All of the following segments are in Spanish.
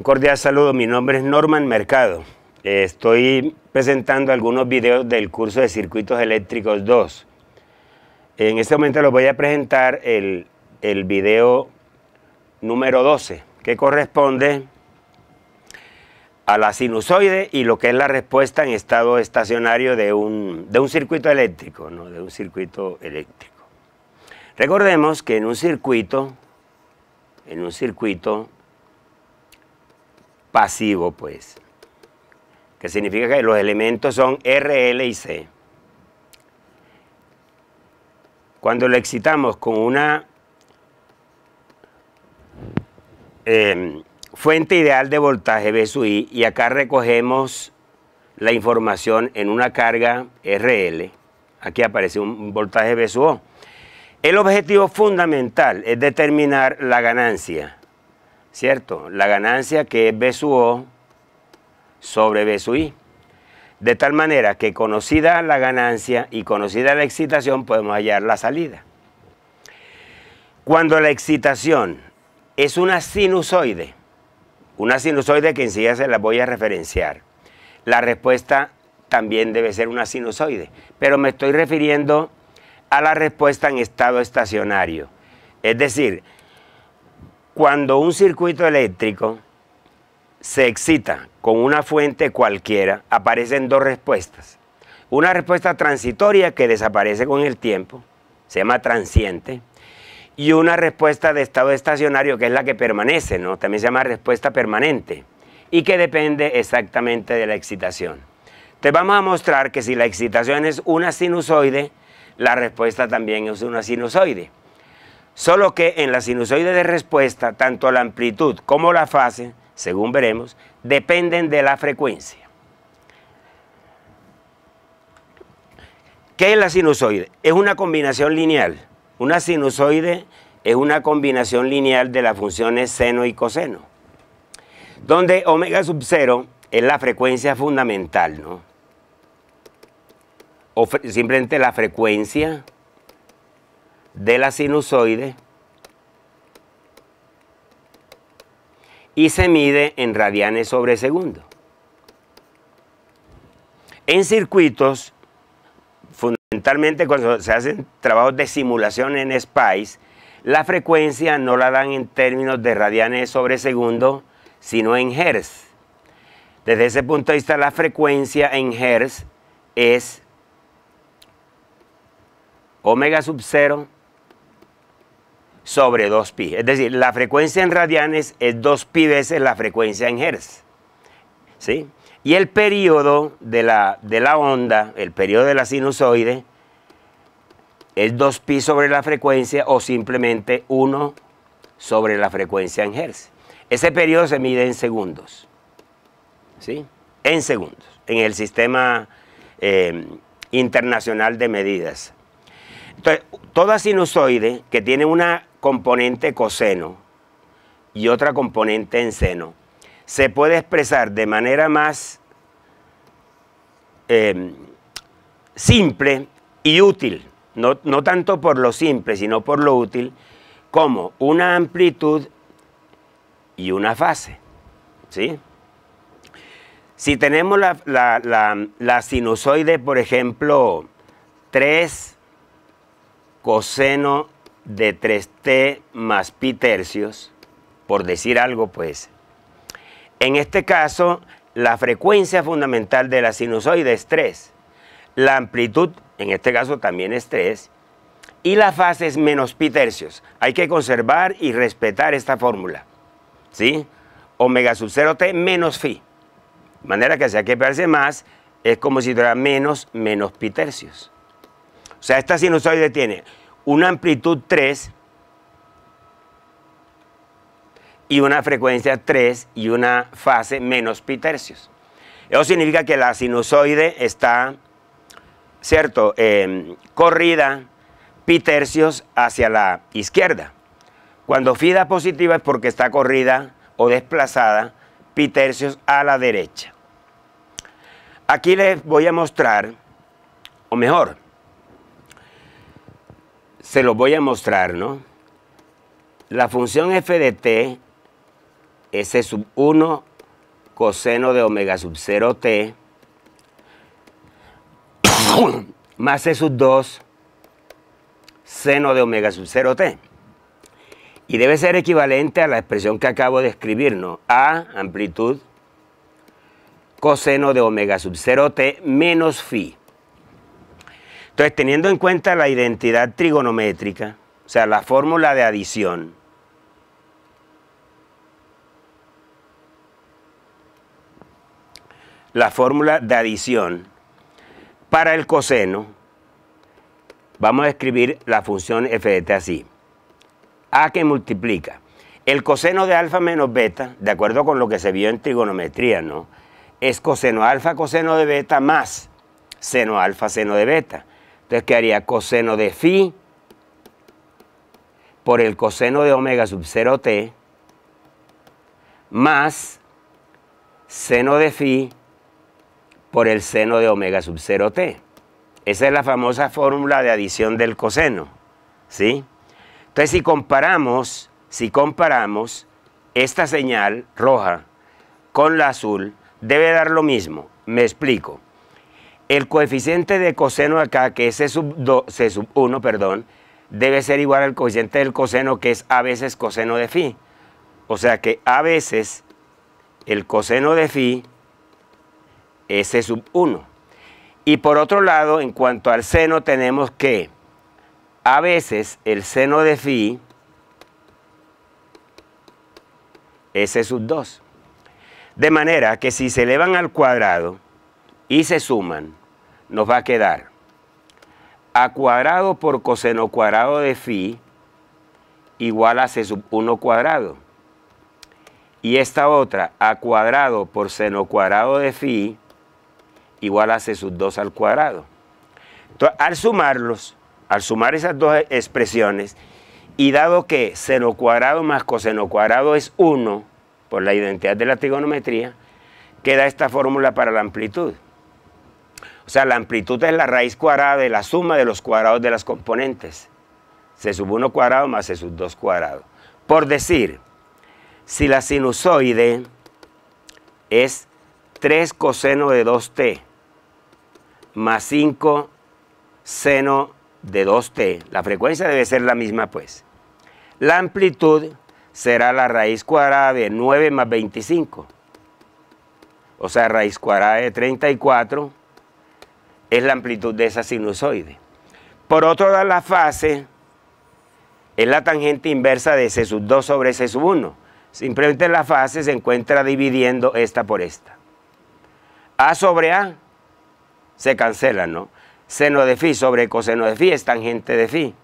cordial saludo, mi nombre es Norman Mercado. Estoy presentando algunos videos del curso de Circuitos Eléctricos 2. En este momento les voy a presentar el video número 12, que corresponde a la sinusoide y lo que es la respuesta en estado estacionario de un circuito eléctrico, ¿no? De un circuito eléctrico. Recordemos que en un circuito pasivo, pues, que significa que los elementos son R, L y C. Cuando lo excitamos con una fuente ideal de voltaje V sub I, y acá recogemos la información en una carga RL, aquí aparece un voltaje V sub O. El objetivo fundamental es determinar la ganancia, ¿cierto? La ganancia que es V sub O sobre V sub I. De tal manera que conocida la ganancia y conocida la excitación podemos hallar la salida. Cuando la excitación es una sinusoide que enseguida se la voy a referenciar, la respuesta también debe ser una sinusoide, pero me estoy refiriendo a la respuesta en estado estacionario. Es decir, cuando un circuito eléctrico se excita con una fuente cualquiera, aparecen dos respuestas. Una respuesta transitoria que desaparece con el tiempo, se llama transiente, y una respuesta de estado estacionario que es la que permanece, ¿no? También se llama respuesta permanente y que depende exactamente de la excitación. Entonces vamos a mostrar que si la excitación es una sinusoide, la respuesta también es una sinusoide. Solo que en la sinusoide de respuesta, tanto la amplitud como la fase, según veremos, dependen de la frecuencia. ¿Qué es la sinusoide? Es una combinación lineal. Una sinusoide es una combinación lineal de las funciones seno y coseno, donde omega sub 0 es la frecuencia fundamental, ¿no? O simplemente la frecuencia de la sinusoide, y se mide en radianes sobre segundo. En circuitos, fundamentalmente cuando se hacen trabajos de simulación en SPICE, la frecuencia no la dan en términos de radianes sobre segundo, sino en hertz. Desde ese punto de vista, la frecuencia en hertz es omega sub 0 sobre 2pi. Es decir, la frecuencia en radianes es 2pi veces la frecuencia en hertz, ¿sí? Y el periodo de la onda, el periodo de la sinusoide, es 2pi sobre la frecuencia o simplemente 1 sobre la frecuencia en hertz. Ese periodo se mide en segundos, ¿sí? En segundos, en el sistema internacional de medidas. Entonces, toda sinusoide que tiene una componente coseno y otra componente en seno, se puede expresar de manera más simple y útil, no tanto por lo simple, sino por lo útil, como una amplitud y una fase, ¿sí? Si tenemos la sinusoide, por ejemplo, 3 coseno de 3t más pi tercios, por decir algo, pues, en este caso, la frecuencia fundamental de la sinusoide es 3. La amplitud, en este caso, también es 3. Y la fase es menos pi tercios. Hay que conservar y respetar esta fórmula, ¿sí? Omega sub 0t menos phi. De manera que si hay que parece más, es como si tuviera menos pi tercios. O sea, esta sinusoide tiene una amplitud 3 y una frecuencia 3 y una fase menos pi tercios. Eso significa que la sinusoide está, ¿cierto?, corrida pi tercios hacia la izquierda. Cuando phi da positiva es porque está corrida o desplazada pi tercios a la derecha. Aquí les voy a mostrar, o mejor, se los voy a mostrar, ¿no? La función f de t S sub 1 coseno de omega sub 0 t más C sub 2 seno de omega sub 0 t. Y debe ser equivalente a la expresión que acabo de escribir, ¿no? A, amplitud, coseno de omega sub 0 t menos phi. Entonces, teniendo en cuenta la identidad trigonométrica, o sea, la fórmula de adición, para el coseno, vamos a escribir la función f de t así. A que multiplica el coseno de alfa menos beta, de acuerdo con lo que se vio en trigonometría, ¿no? Es coseno alfa, coseno de beta, más seno alfa, seno de beta. Entonces quedaría coseno de phi por el coseno de omega sub 0 t más seno de phi por el seno de omega sub 0 t. Esa es la famosa fórmula de adición del coseno, ¿sí? Entonces, si comparamos esta señal roja con la azul, debe dar lo mismo. Me explico. El coeficiente de coseno acá, que es C sub 1, perdón, debe ser igual al coeficiente del coseno, que es a veces coseno de phi. O sea que a veces el coseno de phi es C sub 1. Y por otro lado, en cuanto al seno, tenemos que a veces el seno de phi es C sub 2. De manera que si se elevan al cuadrado y se suman, nos va a quedar a cuadrado por coseno cuadrado de phi igual a C sub 1 cuadrado. Y esta otra, a cuadrado por seno cuadrado de phi igual a C sub 2 al cuadrado. Entonces, al sumar esas dos expresiones, y dado que seno cuadrado más coseno cuadrado es 1, por la identidad de la trigonometría, queda esta fórmula para la amplitud. O sea, la amplitud es la raíz cuadrada de la suma de los cuadrados de las componentes. C sub 1 cuadrado más C sub 2 cuadrado. Por decir, si la sinusoide es 3 coseno de 2t más 5 seno de 2t, la frecuencia debe ser la misma, pues. La amplitud será la raíz cuadrada de 9 más 25. O sea, raíz cuadrada de 34 es la amplitud de esa sinusoide. Por otro lado, la fase es la tangente inversa de C sub 2 sobre C sub 1. Simplemente la fase se encuentra dividiendo esta por esta. A sobre A se cancela, ¿no? Seno de phi sobre coseno de phi es tangente de phi.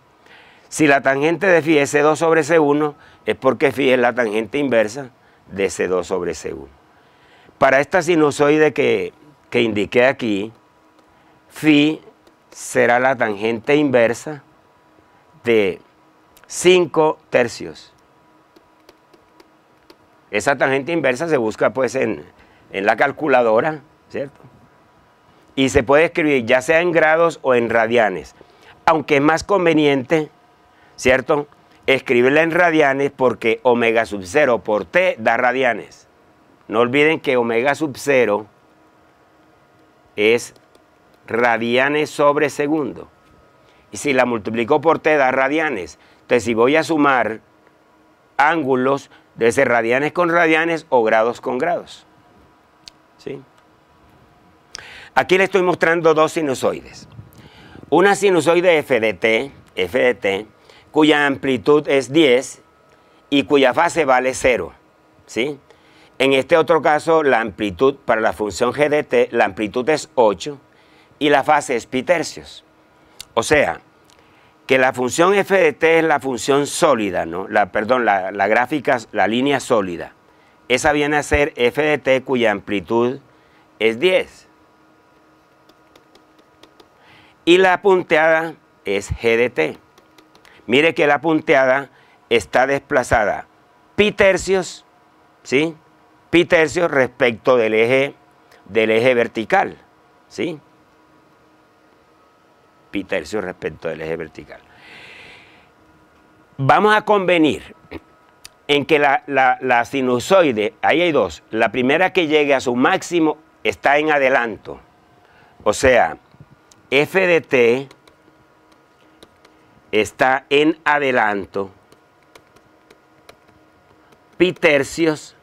Si la tangente de phi es C2 sobre C1, es porque phi es la tangente inversa de C2 sobre C1. Para esta sinusoide que indiqué aquí, phi será la tangente inversa de 5 tercios. Esa tangente inversa se busca pues en la calculadora, ¿cierto? Y se puede escribir ya sea en grados o en radianes, aunque es más conveniente, ¿cierto?, escribirla en radianes porque omega sub 0 por t da radianes. No olviden que omega sub 0 es radianes sobre segundo. Y si la multiplico por t da radianes. Entonces, si voy a sumar ángulos, debe ser radianes con radianes o grados con grados. ¿Sí? Aquí le estoy mostrando dos sinusoides. Una sinusoide f de t, cuya amplitud es 10 y cuya fase vale 0. ¿Sí? En este otro caso, la amplitud para la función g de t, la amplitud es 8 y la fase es pi tercios. O sea, que la función f de t es la función sólida, ¿no? La gráfica, la línea sólida. Esa viene a ser f de t cuya amplitud es 10. Y la punteada es g de t. Mire que la punteada está desplazada pi tercios, ¿sí? Pi tercios respecto del eje vertical, ¿sí? Pi tercios respecto del eje vertical. Vamos a convenir en que la sinusoide, ahí hay dos, la primera que llegue a su máximo está en adelanto, o sea, f de t está en adelanto pi tercios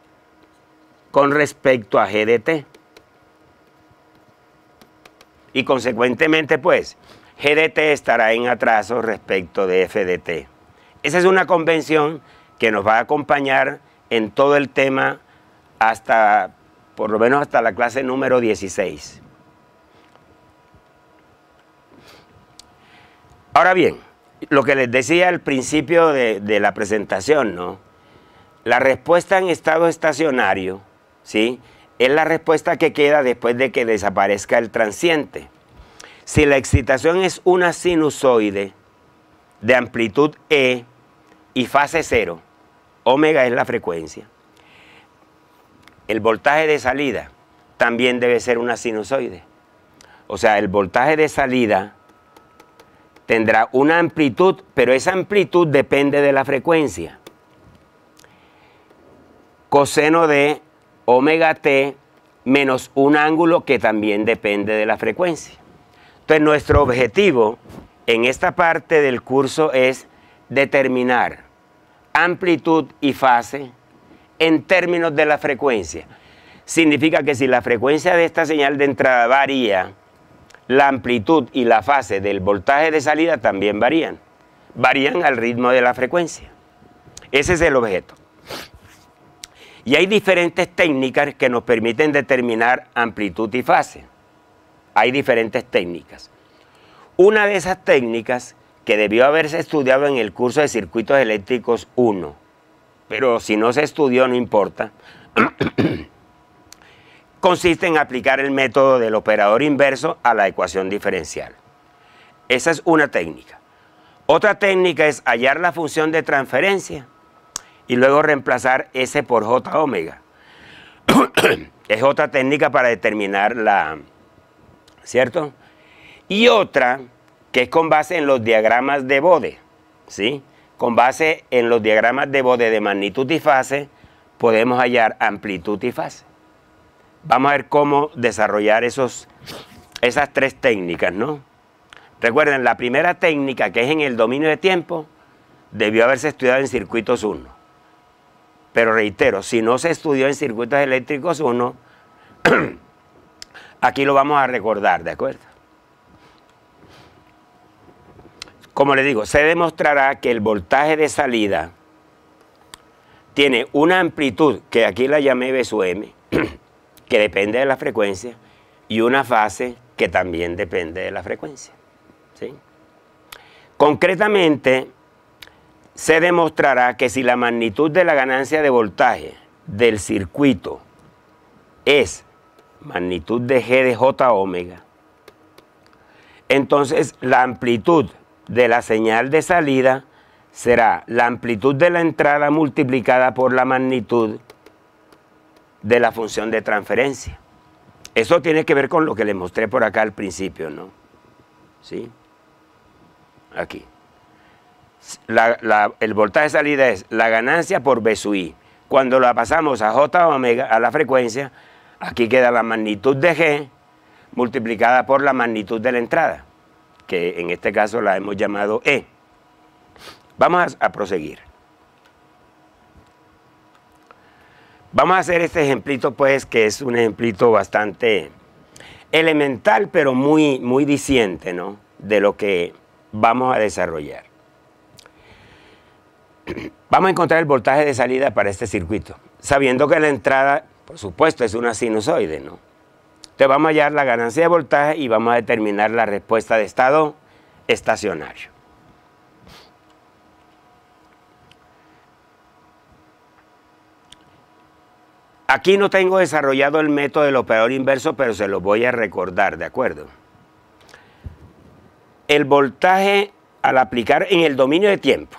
con respecto a g de t. Y consecuentemente, pues, g de t estará en atraso respecto de f de t. Esa es una convención que nos va a acompañar en todo el tema hasta, por lo menos hasta la clase número 16. Ahora bien, lo que les decía al principio de la presentación, ¿no? La respuesta en estado estacionario, ¿sí?, es la respuesta que queda después de que desaparezca el transiente. Si la excitación es una sinusoide de amplitud E y fase 0, omega es la frecuencia, el voltaje de salida también debe ser una sinusoide. O sea, el voltaje de salida tendrá una amplitud, pero esa amplitud depende de la frecuencia. Coseno de omega t menos un ángulo que también depende de la frecuencia. Entonces, nuestro objetivo en esta parte del curso es determinar amplitud y fase en términos de la frecuencia. Significa que si la frecuencia de esta señal de entrada varía, la amplitud y la fase del voltaje de salida también varían. Varían al ritmo de la frecuencia. Ese es el objeto. Y hay diferentes técnicas que nos permiten determinar amplitud y fase. Hay diferentes técnicas. Una de esas técnicas que debió haberse estudiado en el curso de circuitos eléctricos 1, pero si no se estudió no importa, consiste en aplicar el método del operador inverso a la ecuación diferencial. Esa es una técnica. Otra técnica es hallar la función de transferencia y luego reemplazar S por J omega. Es otra técnica para determinar la... ¿cierto? Y otra que es con base en los diagramas de Bode, ¿sí? Con base en los diagramas de Bode de magnitud y fase, podemos hallar amplitud y fase. Vamos a ver cómo desarrollar esas tres técnicas, ¿no? Recuerden, la primera técnica, que es en el dominio de tiempo, debió haberse estudiado en circuitos 1. Pero reitero, si no se estudió en circuitos eléctricos 1, aquí lo vamos a recordar, ¿de acuerdo? Como les digo, se demostrará que el voltaje de salida tiene una amplitud, que aquí la llamé B sub m, que depende de la frecuencia, y una fase que también depende de la frecuencia, ¿sí? Concretamente, se demostrará que si la magnitud de la ganancia de voltaje del circuito es magnitud de G de J omega, entonces la amplitud de la señal de salida será la amplitud de la entrada multiplicada por la magnitud de la función de transferencia. Eso tiene que ver con lo que les mostré por acá al principio, ¿no? ¿Sí? Aquí. El voltaje de salida es la ganancia por B sub I. Cuando la pasamos a J omega, a la frecuencia, aquí queda la magnitud de G multiplicada por la magnitud de la entrada, que en este caso la hemos llamado E. Vamos a proseguir. Vamos a hacer este ejemplito, pues, que es un ejemplito bastante elemental, pero muy diciente, ¿no?, de lo que vamos a desarrollar. Vamos a encontrar el voltaje de salida para este circuito, sabiendo que la entrada, por supuesto, es una sinusoide, ¿no? Entonces vamos a hallar la ganancia de voltaje y vamos a determinar la respuesta de estado estacionario. Aquí no tengo desarrollado el método del operador inverso, pero se lo voy a recordar, ¿de acuerdo? El voltaje al aplicar en el dominio de tiempo,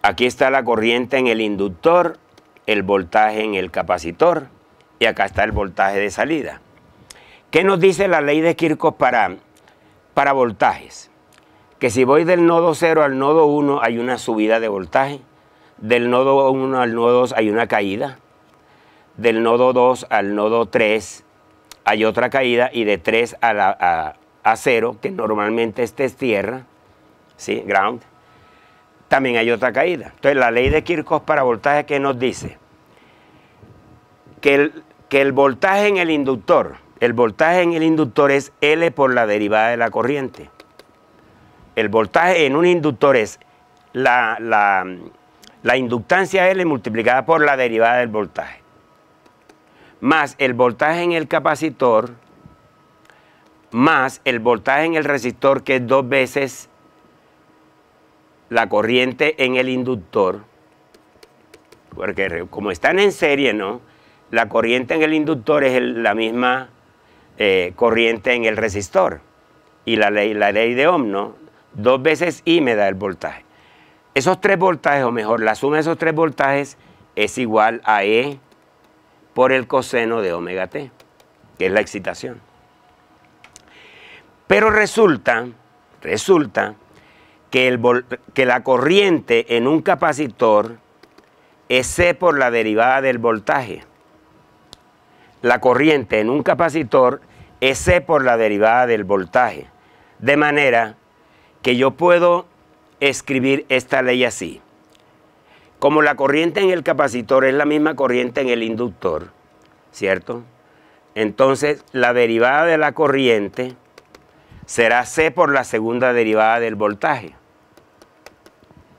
aquí está la corriente en el inductor, el voltaje en el capacitor y acá está el voltaje de salida. ¿Qué nos dice la ley de Kirchhoff para voltajes? Que si voy del nodo 0 al nodo 1 hay una subida de voltaje, del nodo 1 al nodo 2 hay una caída, del nodo 2 al nodo 3 hay otra caída y de 3 a 0, que normalmente este es tierra, ¿sí? Ground, también hay otra caída. Entonces la ley de Kirchhoff para voltaje, ¿qué nos dice? Que el voltaje en el inductor, es L por la derivada de la corriente. El voltaje en un inductor es la inductancia L multiplicada por la derivada del voltaje, más el voltaje en el capacitor, más el voltaje en el resistor, que es 2 veces la corriente en el inductor, porque como están en serie, ¿no? La corriente en el inductor es la misma corriente en el resistor, y la ley de Ohm, ¿no? 2 veces I me da el voltaje. Esos 3 voltajes, o mejor, la suma de esos 3 voltajes es igual a E por el coseno de omega t, que es la excitación. Pero resulta que la corriente en un capacitor es C por la derivada del voltaje. La corriente en un capacitor es C por la derivada del voltaje. De manera que yo puedo escribir esta ley así. Como la corriente en el capacitor es la misma corriente en el inductor, ¿cierto? Entonces la derivada de la corriente será C por la segunda derivada del voltaje.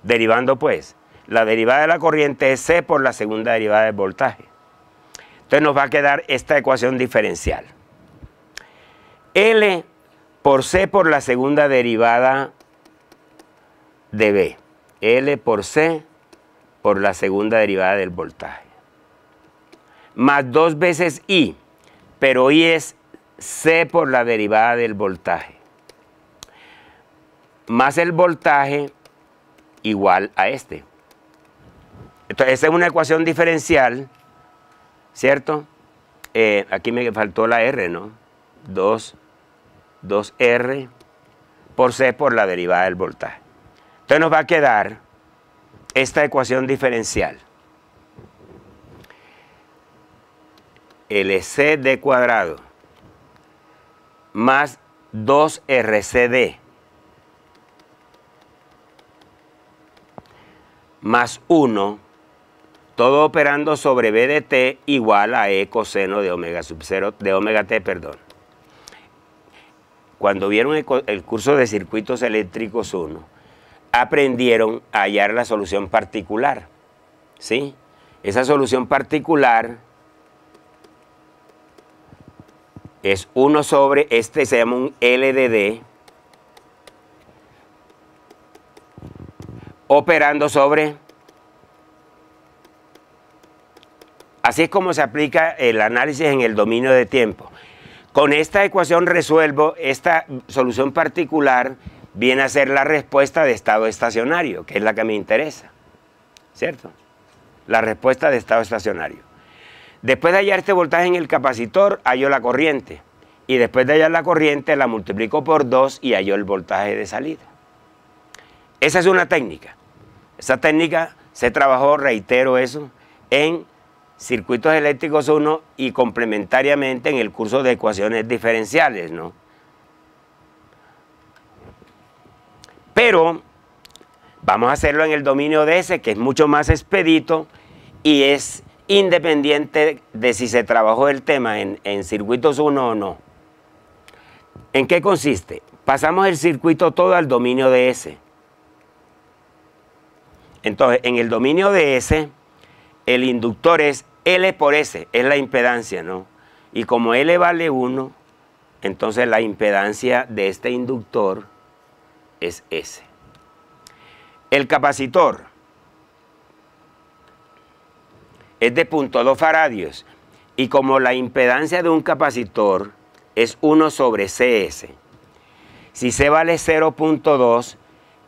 Derivando pues, la derivada de la corriente es C por la segunda derivada del voltaje. Entonces nos va a quedar esta ecuación diferencial. L por C por la segunda derivada de B. L por C por la segunda derivada del voltaje. Más 2 veces I, pero I es C por la derivada del voltaje. Más el voltaje igual a este. Entonces esa es una ecuación diferencial, ¿cierto? Aquí me faltó la R, ¿no? 2R por C por la derivada del voltaje. Entonces nos va a quedar esta ecuación diferencial. LCD cuadrado más 2RCD más 1, todo operando sobre B de t igual a E coseno de omega sub 0, de omega t, perdón. Cuando vieron el curso de circuitos eléctricos 1, aprendieron a hallar la solución particular, ¿sí? Esa solución particular es 1 sobre, este se llama un LDD, operando sobre, así es como se aplica el análisis en el dominio de tiempo. Con esta ecuación resuelvo esta solución particular, viene a ser la respuesta de estado estacionario, que es la que me interesa, ¿cierto? La respuesta de estado estacionario. Después de hallar este voltaje en el capacitor, hallo la corriente. Y después de hallar la corriente, la multiplico por 2 y hallo el voltaje de salida. Esa es una técnica. Esa técnica se trabajó, reitero eso, en circuitos eléctricos 1 y complementariamente en el curso de ecuaciones diferenciales, ¿no? Pero vamos a hacerlo en el dominio de S, que es mucho más expedito y es independiente de si se trabajó el tema en circuitos 1 o no. ¿En qué consiste? Pasamos el circuito todo al dominio de S. Entonces, en el dominio de S, el inductor es L por S, es la impedancia, ¿no? Y como L vale 1, entonces la impedancia de este inductor es S. El capacitor es de 0.2 faradios y como la impedancia de un capacitor es 1 sobre CS, si C vale 0.2,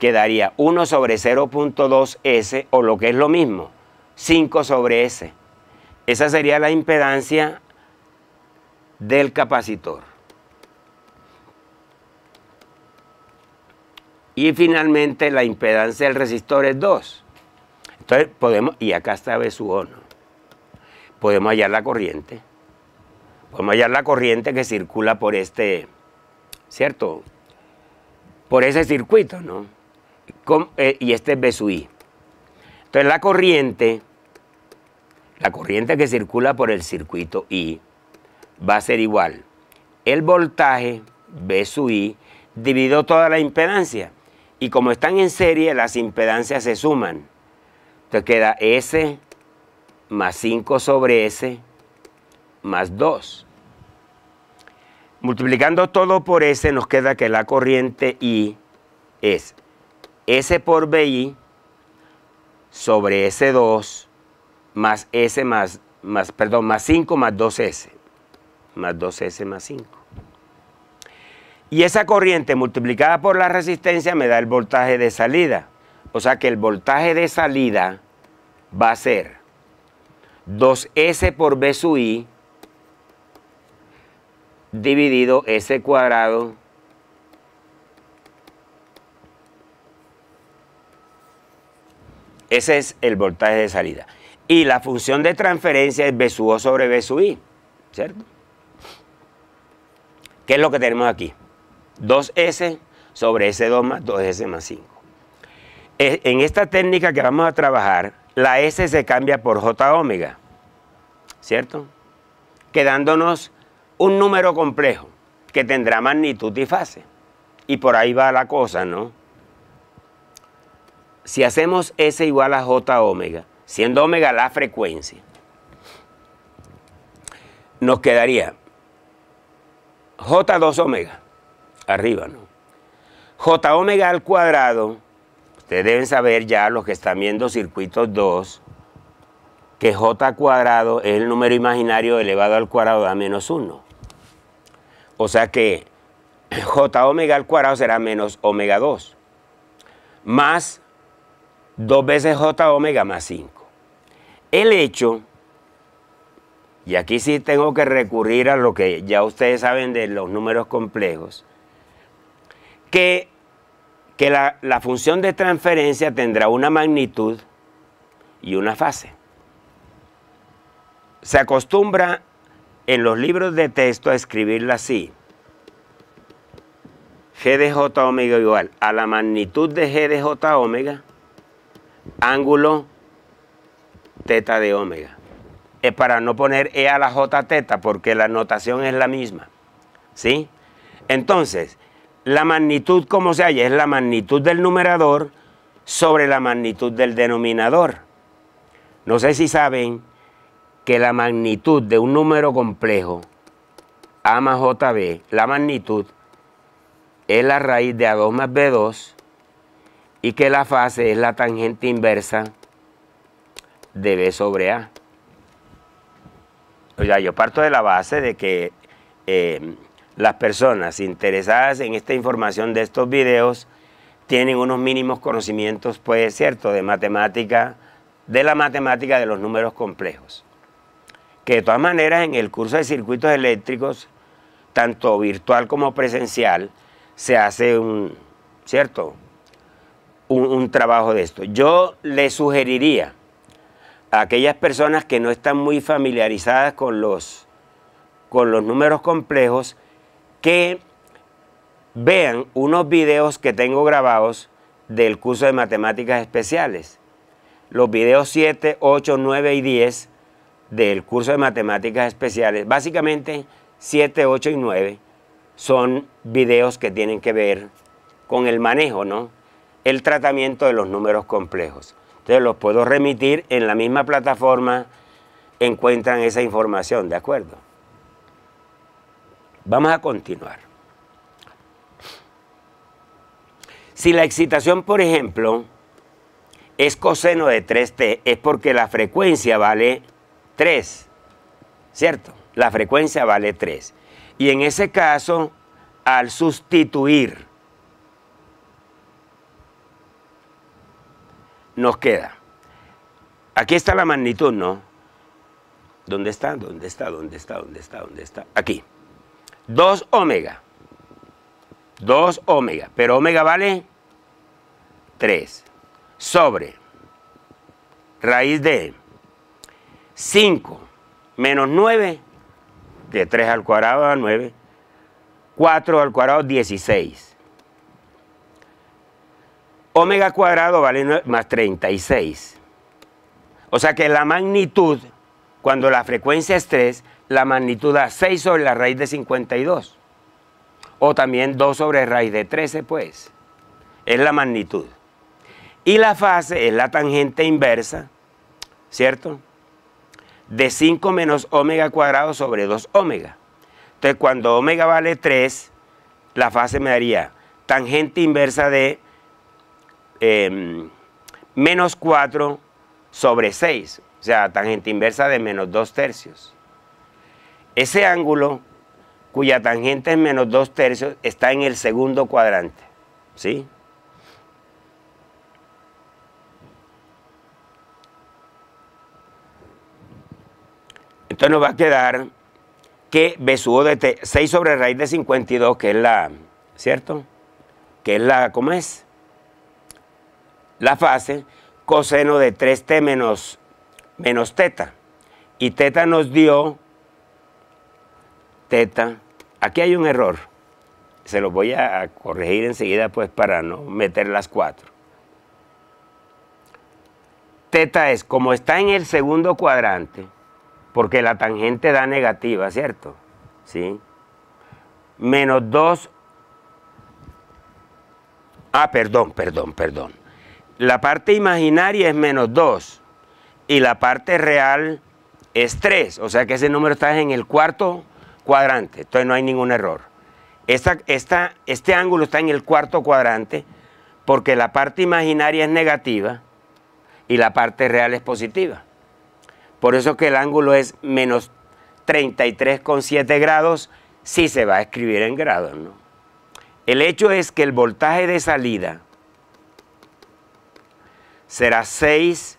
quedaría 1 sobre 0.2 S, o lo que es lo mismo, 5 sobre S. Esa sería la impedancia del capacitor. Y finalmente la impedancia del resistor es 2. Entonces podemos, y acá está B sub O, ¿no? Podemos hallar la corriente. Podemos hallar la corriente que circula por este, ¿cierto? Por ese circuito, ¿no? Y este es B sub I. Entonces la corriente que circula por el circuito I va a ser igual el voltaje B sub I dividido toda la impedancia. Y como están en serie, las impedancias se suman. Entonces queda S más 5 sobre S más 2. Multiplicando todo por S nos queda que la corriente I es S por BI sobre S2 más S más 5 más 2S. Más 2S más 5. Y esa corriente multiplicada por la resistencia me da el voltaje de salida. O sea que el voltaje de salida va a ser 2S por B sub I dividido S cuadrado ese es el voltaje de salida. Y la función de transferencia es B sub O sobre B sub I, ¿cierto? ¿Qué es lo que tenemos aquí? 2S sobre S2 más 2S más 5. En esta técnica que vamos a trabajar, la S se cambia por J omega, ¿cierto? Quedándonos un número complejo que tendrá magnitud y fase. Y por ahí va la cosa, ¿no? Si hacemos S igual a J omega, siendo omega la frecuencia, nos quedaría J2 omega, arriba, ¿no? J omega al cuadrado, ustedes deben saber ya, los que están viendo circuitos 2, que J cuadrado es el número imaginario elevado al cuadrado da menos 1. O sea que J omega al cuadrado será menos omega 2, más 2 veces J omega más 5. El hecho, y aquí sí tengo que recurrir a lo que ya ustedes saben de los números complejos, que la función de transferencia tendrá una magnitud y una fase. Se acostumbra en los libros de texto a escribirla así. G de J omega igual a la magnitud de G de J omega, ángulo teta de omega. Es para no poner E a la J teta porque la notación es la misma, ¿sí? Entonces, la magnitud, como se halla, es la magnitud del numerador sobre la magnitud del denominador. No sé si saben que la magnitud de un número complejo, A más JB, la magnitud es la raíz de A2 más B2 y que la fase es la tangente inversa de B sobre A. O sea, yo parto de la base de que las personas interesadas en esta información de estos videos tienen unos mínimos conocimientos, pues, cierto, de matemática, de la matemática de los números complejos. Que de todas maneras en el curso de circuitos eléctricos, tanto virtual como presencial, se hace un trabajo de esto. Yo les sugeriría a aquellas personas que no están muy familiarizadas con los números complejos que vean unos videos que tengo grabados del curso de matemáticas especiales. Los videos 7, 8, 9 y 10 del curso de matemáticas especiales, básicamente 7, 8 y 9, son videos que tienen que ver con el manejo, ¿no? El tratamiento de los números complejos. Entonces los puedo remitir en la misma plataforma, encuentran esa información, ¿de acuerdo? Vamos a continuar. Si la excitación, por ejemplo, es coseno de 3t, es porque la frecuencia vale 3, ¿cierto? La frecuencia vale 3. Y en ese caso, al sustituir, nos queda, aquí está la magnitud, ¿no? ¿Dónde está? ¿Dónde está? ¿Dónde está? ¿Dónde está? ¿Dónde está? Aquí. 2 omega. 2 omega. Pero omega vale 3 sobre raíz de 5 menos 9, que 3 al cuadrado da 9, 4 al cuadrado 16. Omega cuadrado vale 9 más 36. O sea que la magnitud, cuando la frecuencia es 3, la magnitud da 6 sobre la raíz de 52. O también 2 sobre raíz de 13, pues. Es la magnitud. Y la fase es la tangente inversa, ¿cierto? De 5 menos omega cuadrado sobre 2 omega. Entonces, cuando omega vale 3, la fase me daría tangente inversa de menos 4 sobre 6. O sea, tangente inversa de menos 2 tercios. Ese ángulo, cuya tangente es menos 2 tercios, está en el segundo cuadrante. ¿Sí? Entonces nos va a quedar que B sub O de T, 6 sobre raíz de 52, que es la, ¿cierto? Que es la, ¿cómo es? La fase, coseno de 3T menos teta. Y teta nos dio, teta, aquí hay un error. Se lo voy a corregir enseguida, pues, para no meter las 4. Teta es, como está en el segundo cuadrante, porque la tangente da negativa, ¿cierto? ¿Sí? Menos 2. Ah, perdón. La parte imaginaria es menos 2 y la parte real es 3. O sea que ese número está en el cuarto cuadrante. Entonces no hay ningún error. Este ángulo está en el cuarto cuadrante porque la parte imaginaria es negativa y la parte real es positiva. Por eso que el ángulo es menos 33,7 grados si se va a escribir en grados, ¿no? El hecho es que el voltaje de salida será 6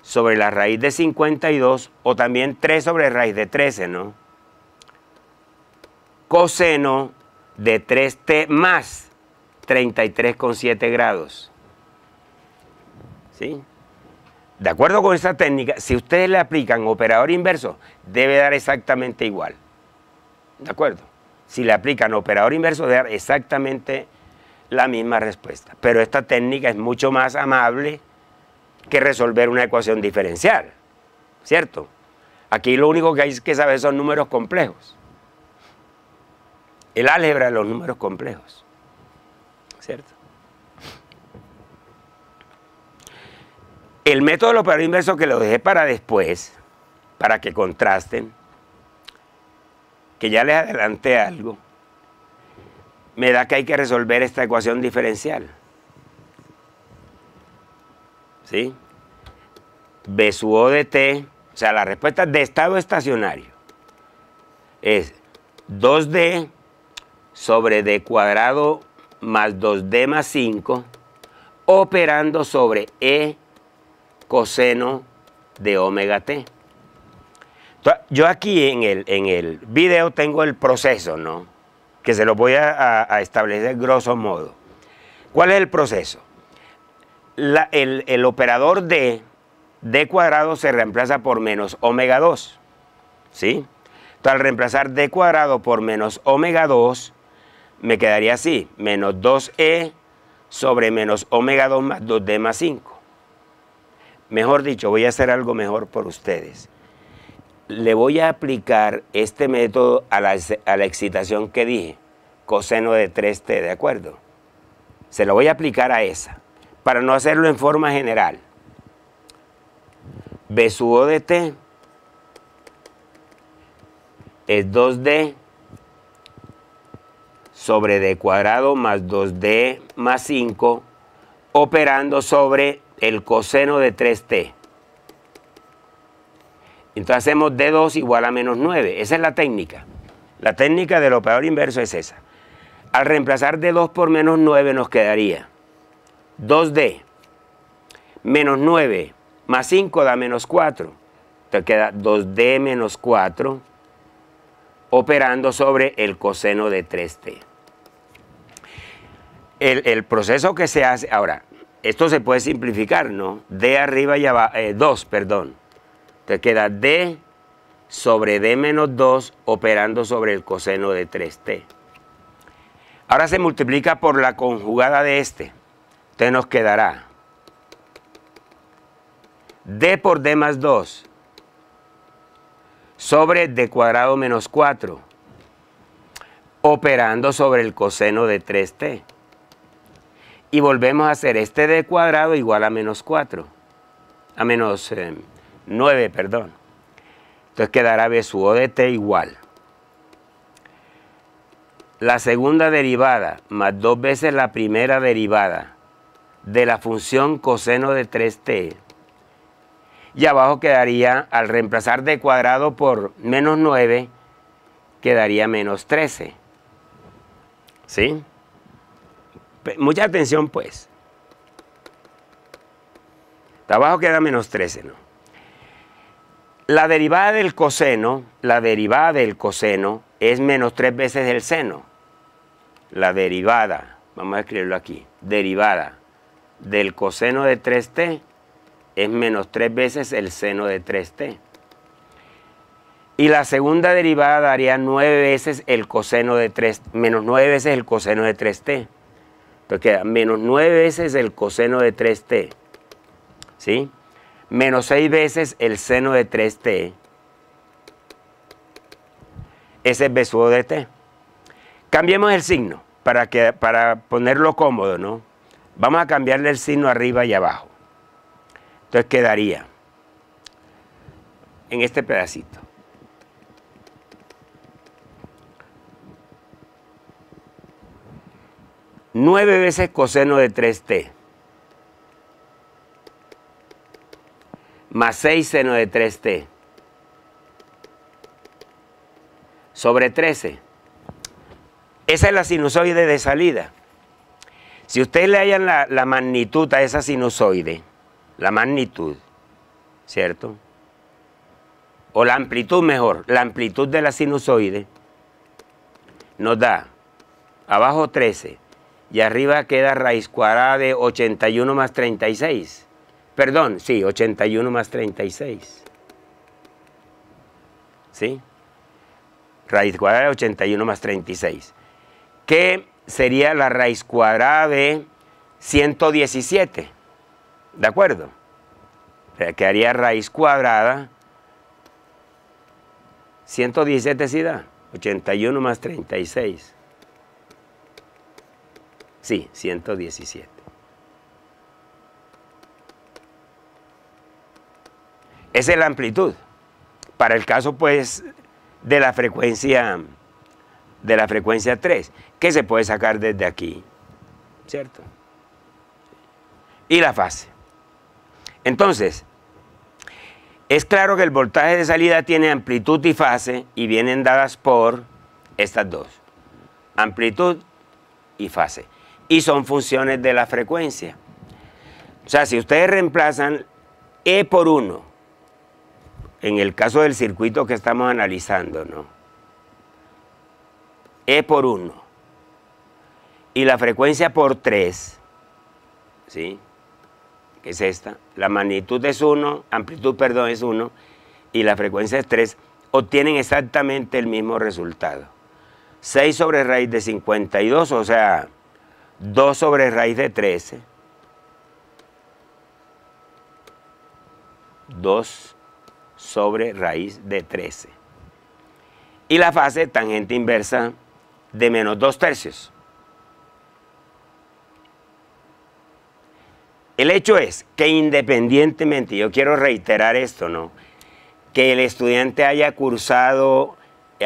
sobre la raíz de 52 o también 3 sobre raíz de 13, ¿no? Coseno de 3t más 33,7 grados. ¿Sí? De acuerdo con esa técnica, si ustedes le aplican operador inverso, debe dar exactamente igual. ¿De acuerdo? Si le aplican operador inverso, debe dar exactamente la misma respuesta. Pero esta técnica es mucho más amable que resolver una ecuación diferencial, ¿cierto? Aquí lo único que hay que saber son números complejos. El álgebra de los números complejos, ¿cierto? El método del operador inverso, que lo dejé para después, para que contrasten, que ya les adelanté algo, me da que hay que resolver esta ecuación diferencial. ¿Sí? B sub O de T, o sea, la respuesta de estado estacionario es 2D sobre D cuadrado más 2D más 5, operando sobre E coseno de omega t. Entonces, yo aquí en el video tengo el proceso, ¿no? Que se lo voy a establecer grosso modo. ¿Cuál es el proceso? El operador D cuadrado se reemplaza por menos omega 2, ¿sí? Entonces, al reemplazar D cuadrado por menos omega 2, me quedaría así, menos 2E sobre menos omega 2 más 2D más 5. Mejor dicho, voy a hacer algo mejor por ustedes. Le voy a aplicar este método a la excitación que dije, coseno de 3t, ¿de acuerdo? Se lo voy a aplicar a esa, para no hacerlo en forma general. B sub O de t es 2d sobre d cuadrado más 2d más 5, operando sobre el coseno de 3t. Entonces hacemos D2 igual a menos 9. Esa es la técnica. La técnica del operador inverso es esa. Al reemplazar D2 por menos 9 nos quedaría 2D menos 9 más 5 da menos 4. Entonces queda 2D menos 4 operando sobre el coseno de 3t. el proceso que se hace, ahora, esto se puede simplificar, ¿no? D arriba y abajo, 2, perdón. Entonces queda D sobre D menos 2 operando sobre el coseno de 3t. Ahora se multiplica por la conjugada de este. Entonces nos quedará D por D más 2 sobre D cuadrado menos 4 operando sobre el coseno de 3t. Y volvemos a hacer este D cuadrado igual a menos 4. A menos 9, perdón. Entonces quedará B sub O de t igual. La segunda derivada más 2 veces la primera derivada de la función coseno de 3t. Y abajo quedaría, al reemplazar d cuadrado por menos 9, quedaría menos 13. ¿Sí? Mucha atención, pues. De abajo queda menos 13, ¿no? La derivada del coseno es menos 3 veces el seno. La derivada, vamos a escribirlo aquí, derivada del coseno de 3t es menos 3 veces el seno de 3t. Y la segunda derivada daría 9 veces el coseno de 3, menos 9 veces el coseno de 3t. Entonces queda menos 9 veces el coseno de 3t, ¿sí? Menos 6 veces el seno de 3t. Ese es B sub O de t. Cambiemos el signo para ponerlo cómodo, ¿no? Vamos a cambiarle el signo arriba y abajo. Entonces quedaría en este pedacito. Nueve veces coseno de 3t más 6 seno de 3t sobre 13. Esa es la sinusoide de salida. Si ustedes le hallan la magnitud a esa sinusoide, la magnitud, ¿cierto? O la amplitud mejor, la amplitud de la sinusoide nos da abajo 13 y arriba queda raíz cuadrada de 81 más 36. Perdón, sí, 81 más 36. ¿Sí? Raíz cuadrada de 81 más 36. Que sería la raíz cuadrada de 117. ¿De acuerdo? O sea, quedaría raíz cuadrada 117 sí da. 81 más 36. Sí, 117. Esa es la amplitud. Para el caso, pues, de la frecuencia 3, que se puede sacar desde aquí, ¿cierto? Y la fase. Entonces, es claro que el voltaje de salida tiene amplitud y fase y vienen dadas por estas dos. Amplitud y fase. Y son funciones de la frecuencia. O sea, si ustedes reemplazan E por 1, en el caso del circuito que estamos analizando, ¿no? E por 1 y la frecuencia por 3, ¿sí? Que es esta, la magnitud es 1, amplitud, perdón, es 1 y la frecuencia es 3, obtienen exactamente el mismo resultado. 6 sobre raíz de 52, o sea, 2 sobre raíz de 13, 2 sobre raíz de 13. Y la fase tangente inversa de menos 2/3. El hecho es que independientemente, yo quiero reiterar esto, ¿no? Que el estudiante haya cursado,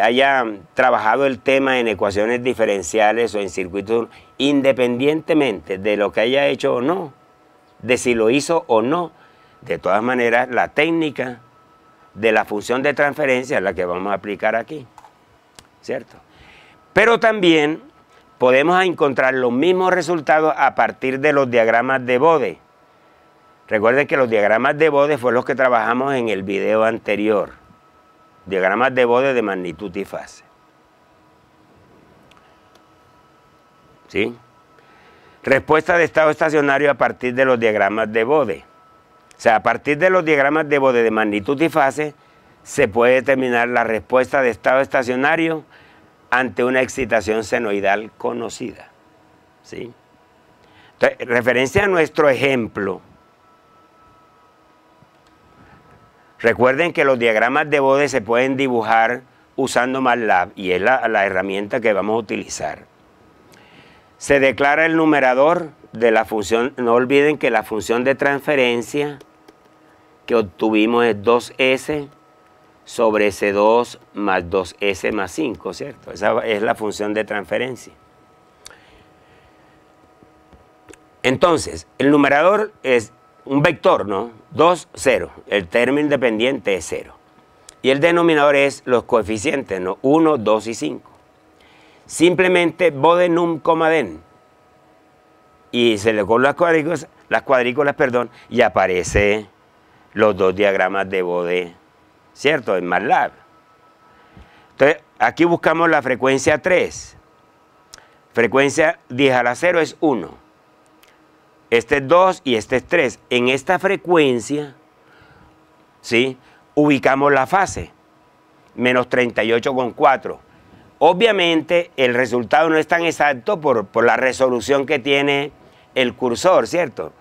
haya trabajado el tema en ecuaciones diferenciales o en circuitos, independientemente de lo que haya hecho o no, de si lo hizo o no, de todas maneras la técnica de la función de transferencia es la que vamos a aplicar aquí, ¿cierto? Pero también podemos encontrar los mismos resultados a partir de los diagramas de Bode. Recuerden que los diagramas de Bode fueron los que trabajamos en el video anterior. Diagramas de Bode de magnitud y fase. ¿Sí? Respuesta de estado estacionario a partir de los diagramas de Bode. O sea, a partir de los diagramas de Bode de magnitud y fase, se puede determinar la respuesta de estado estacionario ante una excitación senoidal conocida. ¿Sí? Entonces, referencia a nuestro ejemplo, recuerden que los diagramas de Bode se pueden dibujar usando MATLAB y es la herramienta que vamos a utilizar. Se declara el numerador de la función, no olviden que la función de transferencia que obtuvimos es 2S sobre S2 más 2S más 5, ¿cierto? Esa es la función de transferencia. Entonces, el numerador es un vector, ¿no? 2, 0. El término independiente es 0. Y el denominador es los coeficientes, ¿no? 1, 2 y 5. Simplemente Bode num den. Y se le colocan las cuadrículas, y aparece los dos diagramas de Bode, ¿cierto? En MATLAB. Entonces, aquí buscamos la frecuencia 3. Frecuencia 10 a la 0 es 1. Este es 2 y este es 3. En esta frecuencia, ¿sí?, ubicamos la fase, menos 38,4. Obviamente, el resultado no es tan exacto por la resolución que tiene el cursor, ¿cierto?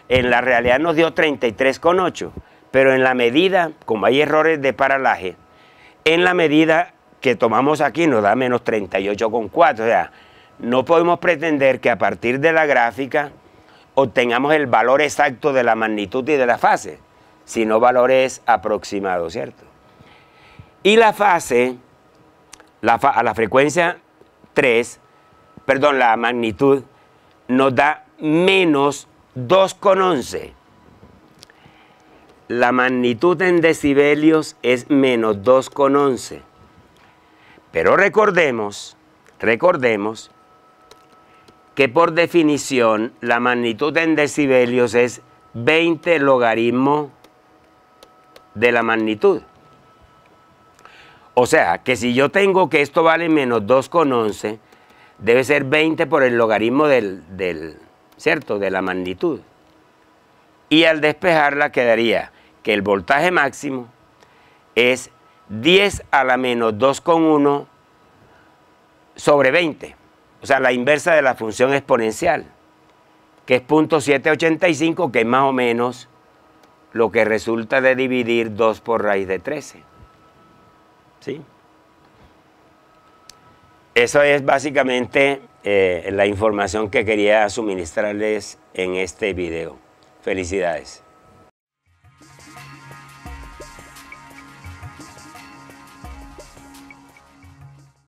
En la realidad nos dio 33,8, pero en la medida, como hay errores de paralaje, en la medida que tomamos aquí nos da menos 38,4. O sea, no podemos pretender que a partir de la gráfica obtengamos el valor exacto de la magnitud y de la fase, sino valores aproximados, ¿cierto? Y la fase, a la frecuencia 3, la magnitud, nos da menos 2,11. La magnitud en decibelios es menos 2,11. Pero recordemos que por definición la magnitud en decibelios es 20 logaritmo de la magnitud. O sea, que si yo tengo que esto vale menos 2,11, debe ser 20 por el logaritmo ¿cierto?, de la magnitud. Y al despejarla quedaría que el voltaje máximo es 10 a la menos 2,1 sobre 20. O sea, la inversa de la función exponencial, que es 0.785, que es más o menos lo que resulta de dividir 2 por raíz de 13. ¿Sí? Eso es básicamente la información que quería suministrarles en este video. Felicidades.